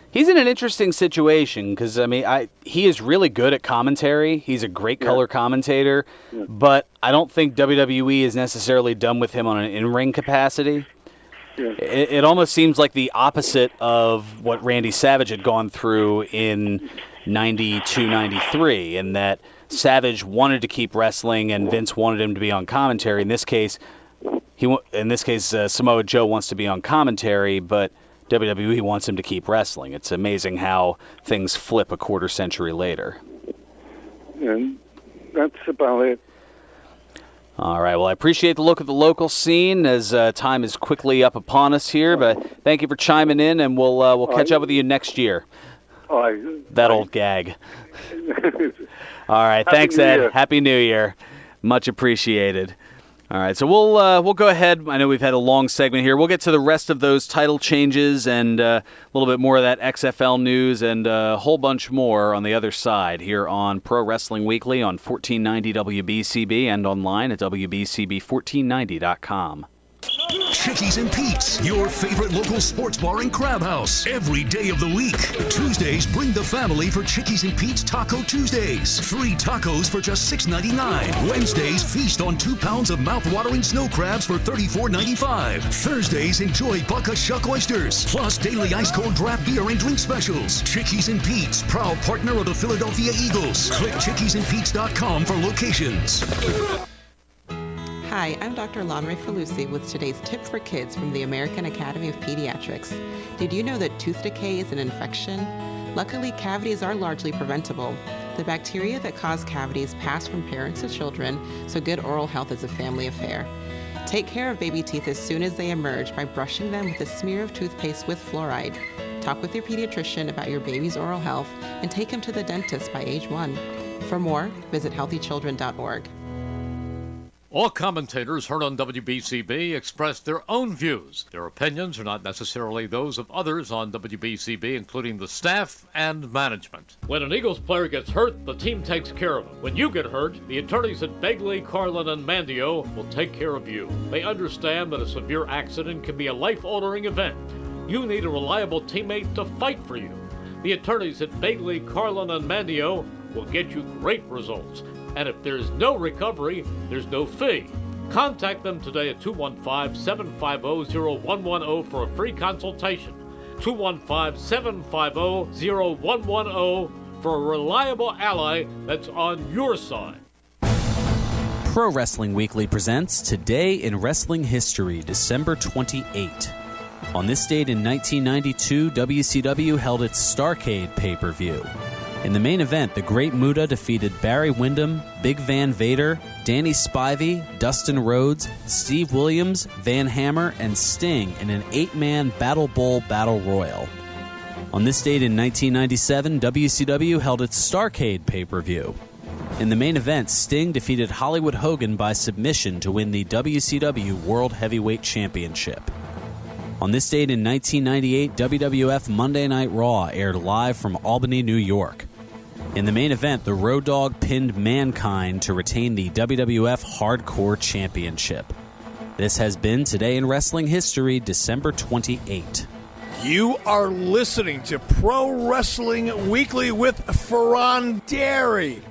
he's in an interesting situation because, I mean, he is really good at commentary. He's a great color commentator, but I don't think WWE is necessarily done with him on an in-ring capacity. Yeah. It almost seems like the opposite of what Randy Savage had gone through in 92, 93, in that Savage wanted to keep wrestling and Vince wanted him to be on commentary. In this case, Samoa Joe wants to be on commentary, but WWE wants him to keep wrestling. It's amazing how things flip a quarter century later. And that's about it. All right. Well, I appreciate the look at the local scene as time is quickly up upon us here. But thank you for chiming in, and we'll catch up with you next year. That old gag. All right. Thanks, Ed. Happy New Year. Much appreciated. All right, so we'll go ahead. I know we've had a long segment here. We'll get to the rest of those title changes and a little bit more of that XFL news and a whole bunch more on the other side here on Pro Wrestling Weekly on 1490 WBCB and online at WBCB1490.com. Chickies and Pete's, your favorite local sports bar and crab house, every day of the week. Tuesdays, bring the family for Chickies and Pete's Taco Tuesdays. Free tacos for just $6.99. Wednesdays, feast on 2 pounds of mouth-watering snow crabs for $34.95. Thursdays, enjoy Buck-a-Shuck oysters, plus daily ice-cold draft beer and drink specials. Chickies and Pete's, proud partner of the Philadelphia Eagles. Click chickiesandpete's.com for locations. Hi, I'm Dr. Lonray Falusi with today's tip for kids from the American Academy of Pediatrics. Did you know that tooth decay is an infection? Luckily, cavities are largely preventable. The bacteria that cause cavities pass from parents to children, so good oral health is a family affair. Take care of baby teeth as soon as they emerge by brushing them with a smear of toothpaste with fluoride. Talk with your pediatrician about your baby's oral health and take him to the dentist by age 1. For more, visit healthychildren.org. All commentators heard on WBCB express their own views. Their opinions are not necessarily those of others on WBCB, including the staff and management. When an Eagles player gets hurt, the team takes care of him. When you get hurt, the attorneys at Begley, Carlin, and Mandio will take care of you. They understand that a severe accident can be a life-altering event. You need a reliable teammate to fight for you. The attorneys at Begley, Carlin, and Mandio will get you great results. And if there's no recovery, there's no fee. Contact them today at 215-750-0110 for a free consultation. 215-750-0110 for a reliable ally that's on your side. Pro Wrestling Weekly presents Today in Wrestling History, December 28. On this date in 1992, WCW held its Starrcade pay-per-view. In the main event, the Great Muta defeated Barry Windham, Big Van Vader, Danny Spivey, Dustin Rhodes, Steve Williams, Van Hammer, and Sting in an 8-man Battle Bowl Battle Royal. On this date in 1997, WCW held its Starrcade pay-per-view. In the main event, Sting defeated Hollywood Hogan by submission to win the WCW World Heavyweight Championship. On this date in 1998, WWF Monday Night Raw aired live from Albany, New York. In the main event, the Road Dogg pinned Mankind to retain the WWF Hardcore Championship. This has been Today in Wrestling History, December 28. You are listening to Pro Wrestling Weekly with Fearon Dairy.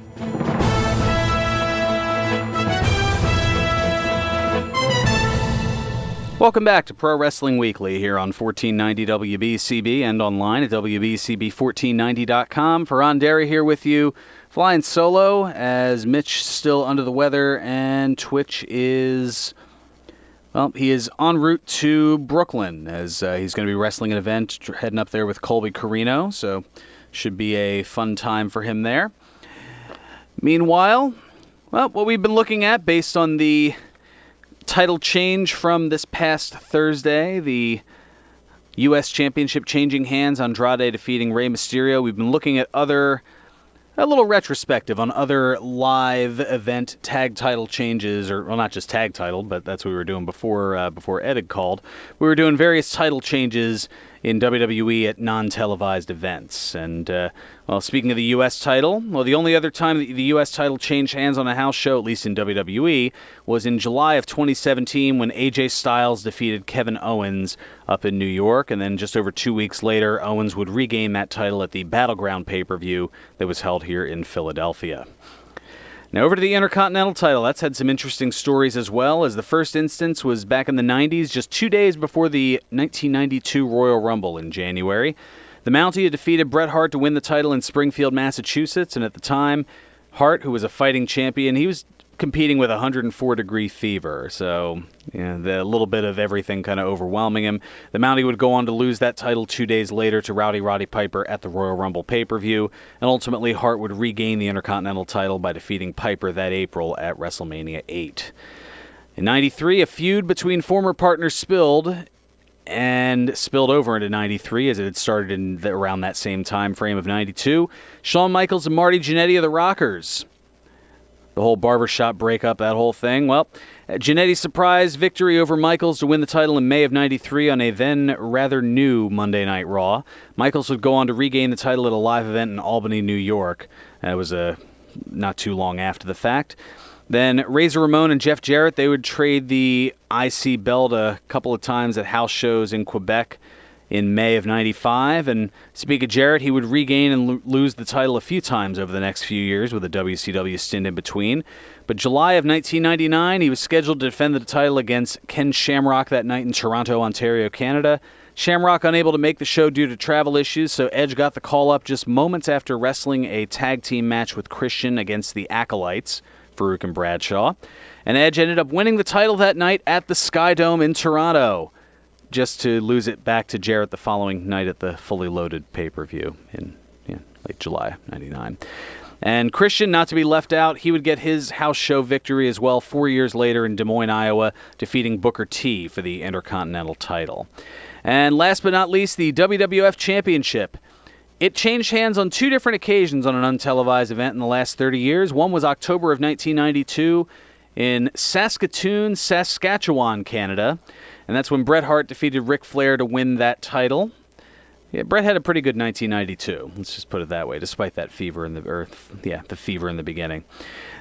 Welcome back to Pro Wrestling Weekly here on 1490 WBCB and online at WBCB1490.com. Fearon Dairy here with you, flying solo as Mitch still under the weather, and Twitch is, well, he is en route to Brooklyn as he's going to be wrestling an event, heading up there with Colby Carino, so should be a fun time for him there. Meanwhile, Well, what we've been looking at based on the title change from this past Thursday, the U.S. Championship changing hands, Andrade defeating Rey Mysterio. We've been looking at a little retrospective on other live event tag title changes, or well, not just tag title, but that's what we were doing before Ed had called. We were doing various title changes in WWE at non-televised events. And, well, speaking of the U.S. title, well, the only other time that the U.S. title changed hands on a house show, at least in WWE, was in July of 2017 when AJ Styles defeated Kevin Owens up in New York. And then just over 2 weeks later, Owens would regain that title at the Battleground pay-per-view that was held here in Philadelphia. Now over to the Intercontinental title. That's had some interesting stories as well, as the first instance was back in the 90s, just 2 days before the 1992 Royal Rumble in January. The Mountie had defeated Bret Hart to win the title in Springfield, Massachusetts, and at the time, Hart, who was a fighting champion, he was competing with 104-degree fever, so the little bit of everything kind of overwhelming him. The Mountie would go on to lose that title 2 days later to Roddy Piper at the Royal Rumble pay-per-view, and ultimately Hart would regain the Intercontinental title by defeating Piper that April at WrestleMania 8. In 93, a feud between former partners spilled over into 93 as it had started in around that same time frame of 92. Shawn Michaels and Marty Jannetty of the Rockers. The whole barbershop breakup, that whole thing. Well, Jannetty's surprise victory over Michaels to win the title in May of 93 on a then rather new Monday Night Raw. Michaels would go on to regain the title at a live event in Albany, New York. That was not too long after the fact. Then Razor Ramon and Jeff Jarrett, they would trade the IC belt a couple of times at house shows in Quebec in May of 95. And speak of Jarrett, he would regain and lose the title a few times over the next few years with a WCW stint in between. But July of 1999, he was scheduled to defend the title against Ken Shamrock that night in Toronto, Ontario, Canada. Shamrock unable to make the show due to travel issues, so Edge got the call up just moments after wrestling a tag team match with Christian against the Acolytes, Farouk and Bradshaw. And Edge ended up winning the title that night at the Sky Dome in Toronto, just to lose it back to Jarrett the following night at the Fully Loaded pay-per-view in late July 99. And Christian, not to be left out, he would get his house show victory as well 4 years later in Des Moines, Iowa, defeating Booker T for the Intercontinental title. And last but not least, the WWF Championship. It changed hands on 2 different occasions on an untelevised event in the last 30 years. One was October of 1992 in Saskatoon, Saskatchewan, Canada. And that's when Bret Hart defeated Ric Flair to win that title. Yeah, Bret had a pretty good 1992. Let's just put it that way, despite that fever in the fever in the beginning.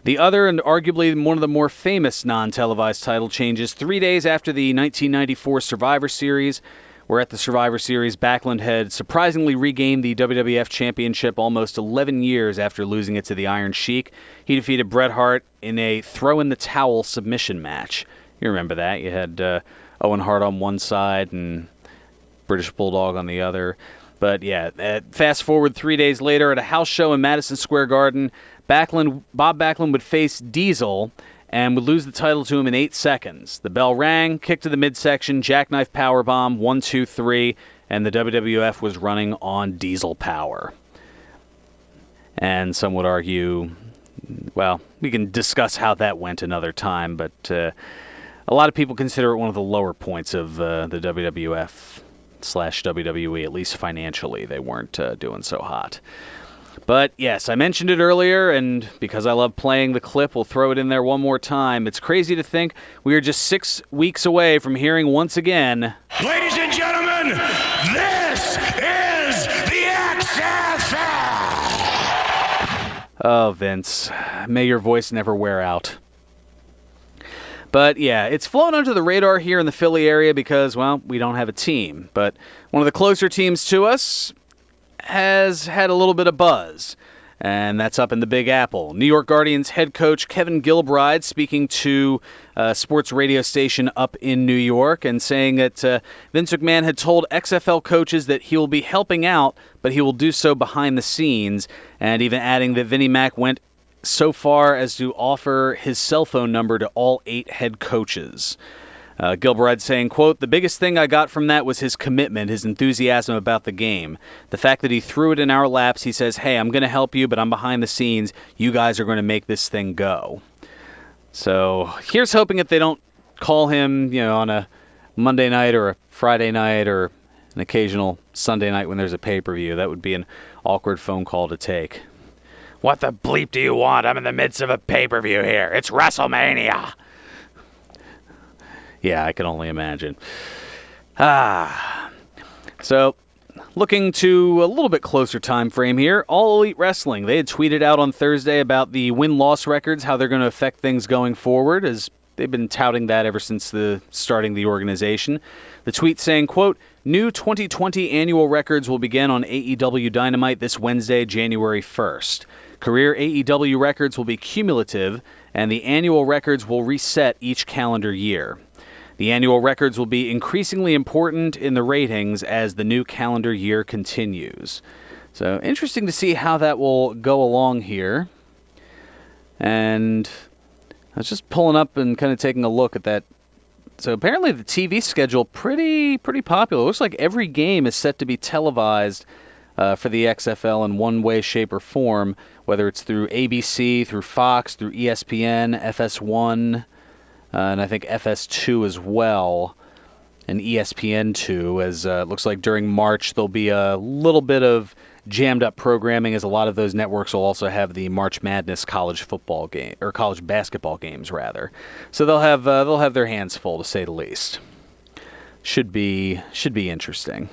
The other, and arguably one of the more famous non-televised title changes, 3 days after the 1994 Survivor Series, where at the Survivor Series, Backlund had surprisingly regained the WWF Championship almost 11 years after losing it to the Iron Sheik. He defeated Bret Hart in a throw-in-the-towel submission match. You remember that. You had Owen Hart on one side and British Bulldog on the other. But yeah, fast forward 3 days later at a house show in Madison Square Garden, Bob Backlund would face Diesel and would lose the title to him in 8 seconds. The bell rang, kick to the midsection, jackknife powerbomb, 1, 2, 3, and the WWF was running on diesel power. And some would argue, well, we can discuss how that went another time, but a lot of people consider it one of the lower points of the WWF/WWE, at least financially. They weren't doing so hot. But yes, I mentioned it earlier, and because I love playing the clip, we'll throw it in there one more time. It's crazy to think we are just 6 weeks away from hearing once again, Ladies and gentlemen, this is the XFL! Oh, Vince, may your voice never wear out. But yeah, it's flown under the radar here in the Philly area because, well, we don't have a team. But one of the closer teams to us has had a little bit of buzz, and that's up in the Big Apple. New York Guardians head coach Kevin Gilbride speaking to a sports radio station up in New York and saying that Vince McMahon had told XFL coaches that he will be helping out, but he will do so behind the scenes, and even adding that Vinnie Mac went so far as to offer his cell phone number to all 8 head coaches. Gilbride saying, quote, "The biggest thing I got from that was his commitment, his enthusiasm about the game. The fact that he threw it in our laps, he says, hey, I'm going to help you, but I'm behind the scenes. You guys are going to make this thing go." So here's hoping that they don't call him, on a Monday night or a Friday night or an occasional Sunday night when there's a pay-per-view. That would be an awkward phone call to take. What the bleep do you want? I'm in the midst of a pay-per-view here. It's WrestleMania. Yeah, I can only imagine. So, looking to a little bit closer time frame here, All Elite Wrestling. They had tweeted out on Thursday about the win-loss records, how they're going to affect things going forward, as they've been touting that ever since starting the organization. The tweet saying, quote, new 2020 annual records will begin on AEW Dynamite this Wednesday, January 1st. Career AEW records will be cumulative, and the annual records will reset each calendar year. The annual records will be increasingly important in the ratings as the new calendar year continues. So, interesting to see how that will go along here. And I was just pulling up and kind of taking a look at that. So, apparently the TV schedule pretty popular. It looks like every game is set to be televised for the XFL in one way, shape, or form, whether it's through ABC, through Fox, through ESPN, FS1, and I think FS2 as well, and ESPN2, as it looks like during March there'll be a little bit of jammed up programming, as a lot of those networks will also have the March Madness college football game, or college basketball games rather. So they'll have their hands full, to say the least. Should be interesting.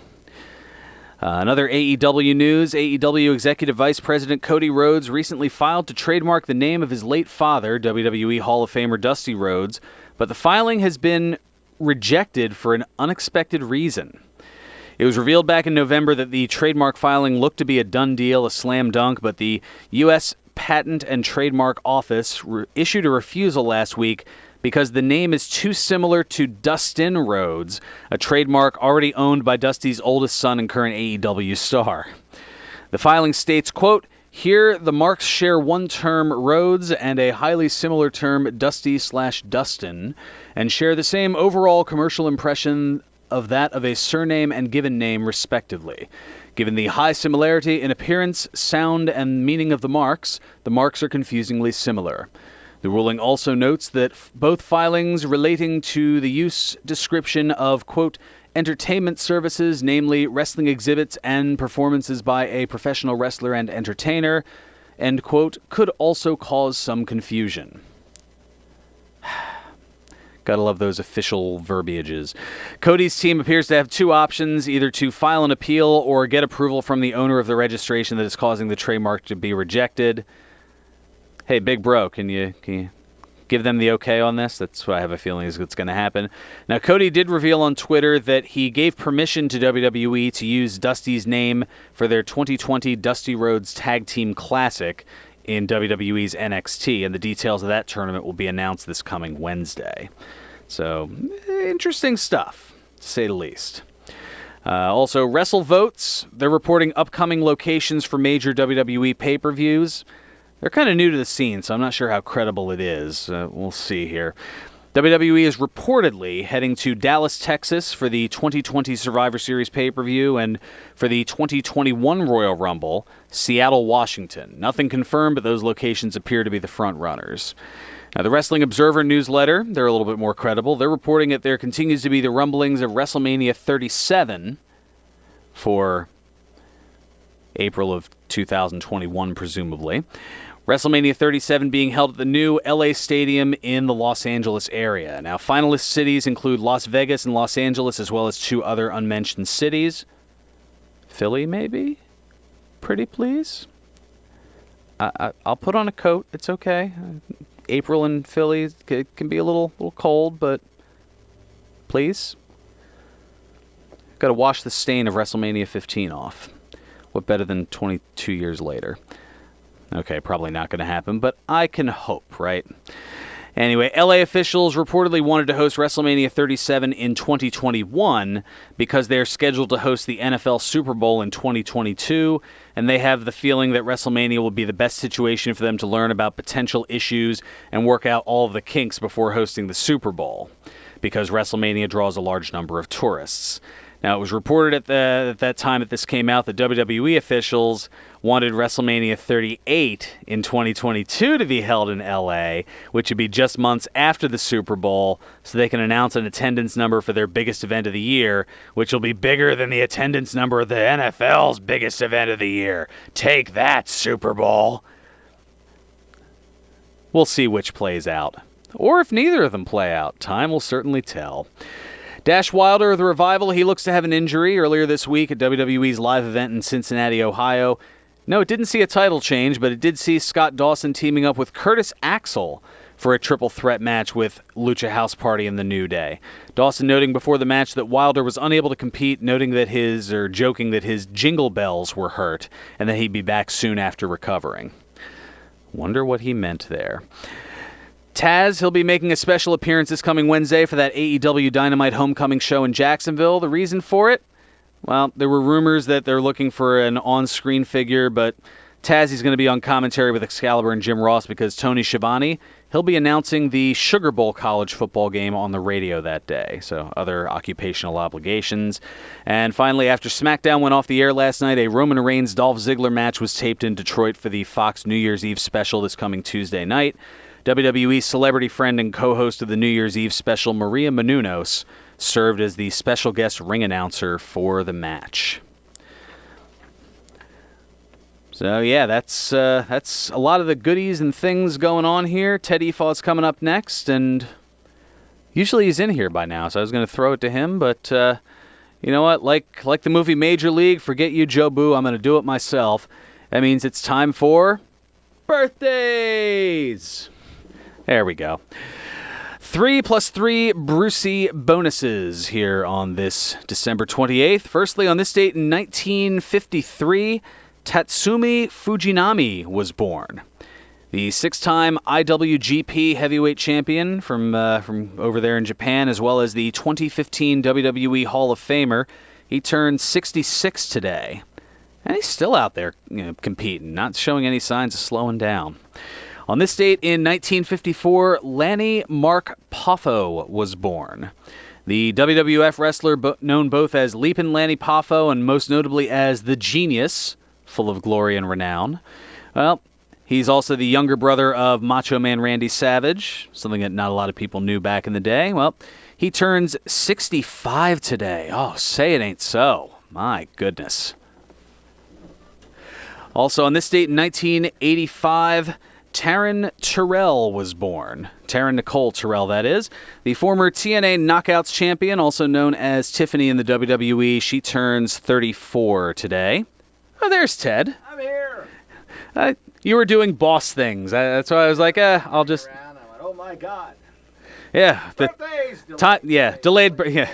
Another AEW news, AEW Executive Vice President Cody Rhodes recently filed to trademark the name of his late father, WWE Hall of Famer Dusty Rhodes, but the filing has been rejected for an unexpected reason. It was revealed back in November that the trademark filing looked to be a done deal, a slam dunk, but the U.S. Patent and Trademark Office issued a refusal last week because the name is too similar to Dustin Rhodes, a trademark already owned by Dusty's oldest son and current AEW star. The filing states, quote, here the marks share one term, Rhodes, and a highly similar term, Dusty/Dustin, and share the same overall commercial impression of that of a surname and given name, respectively. Given the high similarity in appearance, sound, and meaning of the marks are confusingly similar. The ruling also notes that both filings relating to the use description of, quote, entertainment services, namely wrestling exhibits and performances by a professional wrestler and entertainer, end quote, could also cause some confusion. Gotta love those official verbiages. Cody's team appears to have two options, either to file an appeal or get approval from the owner of the registration that is causing the trademark to be rejected. Hey, Big Bro, can you give them the okay on this? That's what I have a feeling is what's going to happen. Now, Cody did reveal on Twitter that he gave permission to WWE to use Dusty's name for their 2020 Dusty Rhodes Tag Team Classic in WWE's NXT, and the details of that tournament will be announced this coming Wednesday. So, interesting stuff, to say the least. Also, WrestleVotes, they're reporting upcoming locations for major WWE pay-per-views. They're kind of new to the scene, so I'm not sure how credible it is. We'll see here. WWE is reportedly heading to Dallas, Texas for the 2020 Survivor Series pay-per-view and for the 2021 Royal Rumble, Seattle, Washington. Nothing confirmed, but those locations appear to be the front runners. Now, the Wrestling Observer newsletter, they're a little bit more credible. They're reporting that there continues to be the rumblings of WrestleMania 37 for April of 2021, presumably. WrestleMania 37 being held at the new LA Stadium in the Los Angeles area. Now, finalist cities include Las Vegas and Los Angeles, as well as two other unmentioned cities. Philly, maybe? Pretty please? I'll put on a coat. It's okay. April in Philly can be a little cold, but please. Got to wash the stain of WrestleMania 15 off. What better than 22 years later? Okay, probably not going to happen, but I can hope, right? Anyway, LA officials reportedly wanted to host WrestleMania 37 in 2021 because they're scheduled to host the NFL Super Bowl in 2022, and they have the feeling that WrestleMania will be the best situation for them to learn about potential issues and work out all of the kinks before hosting the Super Bowl, because WrestleMania draws a large number of tourists. Now, it was reported at that time that this came out that WWE officials wanted WrestleMania 38 in 2022 to be held in LA, which would be just months after the Super Bowl, so they can announce an attendance number for their biggest event of the year, which will be bigger than the attendance number of the NFL's biggest event of the year. Take that, Super Bowl. We'll see which plays out. Or if neither of them play out, time will certainly tell. Dash Wilder of the Revival, he looks to have an injury earlier this week at WWE's live event in Cincinnati, Ohio. No, it didn't see a title change, but it did see Scott Dawson teaming up with Curtis Axel for a triple threat match with Lucha House Party and the New Day. Dawson noting before the match that Wilder was unable to compete, joking that his jingle bells were hurt, and that he'd be back soon after recovering. Wonder what he meant there. Taz, he'll be making a special appearance this coming Wednesday for that AEW Dynamite Homecoming show in Jacksonville. The reason for it? Well, there were rumors that they're looking for an on-screen figure, but Taz, he's going to be on commentary with Excalibur and Jim Ross because Tony Schiavone, he'll be announcing the Sugar Bowl college football game on the radio that day, so other occupational obligations. And finally, after SmackDown went off the air last night, a Roman Reigns-Dolph Ziggler match was taped in Detroit for the Fox New Year's Eve special this coming Tuesday night. WWE celebrity friend and co-host of the New Year's Eve special, Maria Menounos, served as the special guest ring announcer for the match. So yeah, that's a lot of the goodies and things going on here. Ted Efaw's coming up next, and usually he's in here by now, so I was going to throw it to him, but you know what? Like the movie Major League, forget you, Joe Boo, I'm going to do it myself. That means it's time for birthdays. There we go. 3 + 3 Brucey bonuses here on this December 28th. Firstly, on this date in 1953, Tatsumi Fujinami was born. The 6-time IWGP heavyweight champion from over there in Japan, as well as the 2015 WWE Hall of Famer. He turned 66 today. And he's still out there competing, not showing any signs of slowing down. On this date in 1954, Lanny Mark Poffo was born. The WWF wrestler known both as Leapin' Lanny Poffo and most notably as The Genius, full of glory and renown. Well, he's also the younger brother of Macho Man Randy Savage, something that not a lot of people knew back in the day. Well, he turns 65 today. Oh, say it ain't so. My goodness. Also on this date in 1985, Taryn Terrell was born. Taryn Nicole Terrell, that is. The former TNA Knockouts champion, also known as Tiffany in the WWE. She turns 34 today. Oh, there's Ted. I'm here. You were doing boss things. That's why I was like, I'll just... I went, oh, my God. Yeah. Birthdays! Delayed. Yeah.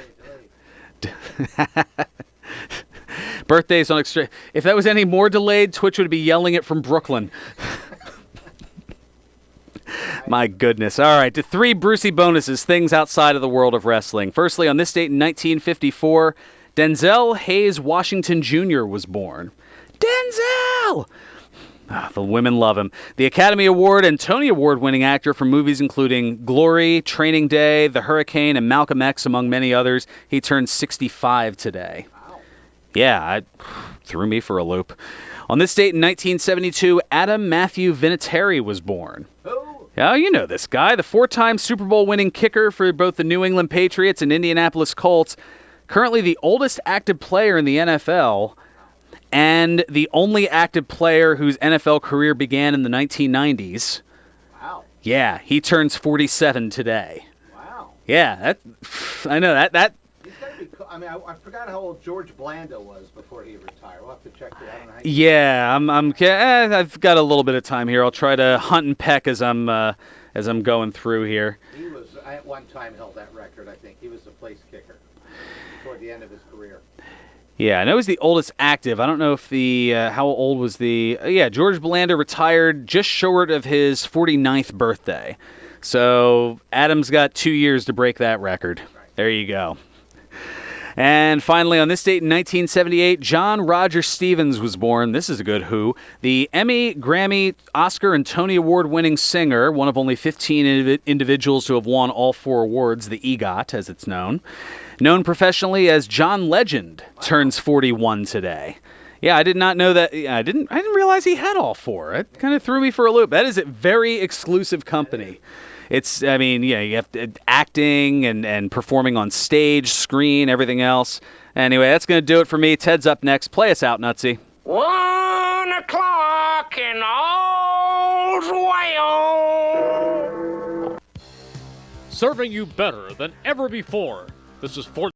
Birthdays on extra... If that was any more delayed, Twitch would be yelling it from Brooklyn. My goodness. All right, to 3 Brucey bonuses, things outside of the world of wrestling. Firstly, on this date in 1954, Denzel Hayes Washington Jr. was born. Denzel! The women love him. The Academy Award and Tony Award winning actor for movies including Glory, Training Day, The Hurricane, and Malcolm X, among many others. He turned 65 today. Wow. Yeah, threw me for a loop. On this date in 1972, Adam Matthew Vinatieri was born. Oh, you know this guy, the 4-time Super Bowl winning kicker for both the New England Patriots and Indianapolis Colts, currently the oldest active player in the NFL, and the only active player whose NFL career began in the 1990s. Wow. Yeah, he turns 47 today. Wow. Yeah, I know that. He's gotta be, I forgot how old George Blanda was before he retired. We'll have to check that. I don't know how Yeah, I've got a little bit of time here. I'll try to hunt and peck as I'm going through here. He was at one time held that record. I think he was the place kicker toward the end of his career. Yeah, I know he's the oldest active. I don't know if how old was the... George Blanda retired just short of his 49th birthday. So Adam's got 2 years to break that record. Right. There you go. And finally, on this date in 1978, John Roger Stevens was born. This is a good who. The Emmy, Grammy, Oscar, and Tony Award-winning singer, one of only 15 individuals to have won all 4 awards, the EGOT, as it's known. Known professionally as John Legend, turns 41 today. Yeah, I did not know that. I didn't realize he had all 4. It kind of threw me for a loop. That is a very exclusive company. It's, I mean, yeah, you have acting and performing on stage, screen, everything else. Anyway, that's going to do it for me. Ted's up next. Play us out, Nutsy. 1 o'clock and all's well. Serving you better than ever before. This is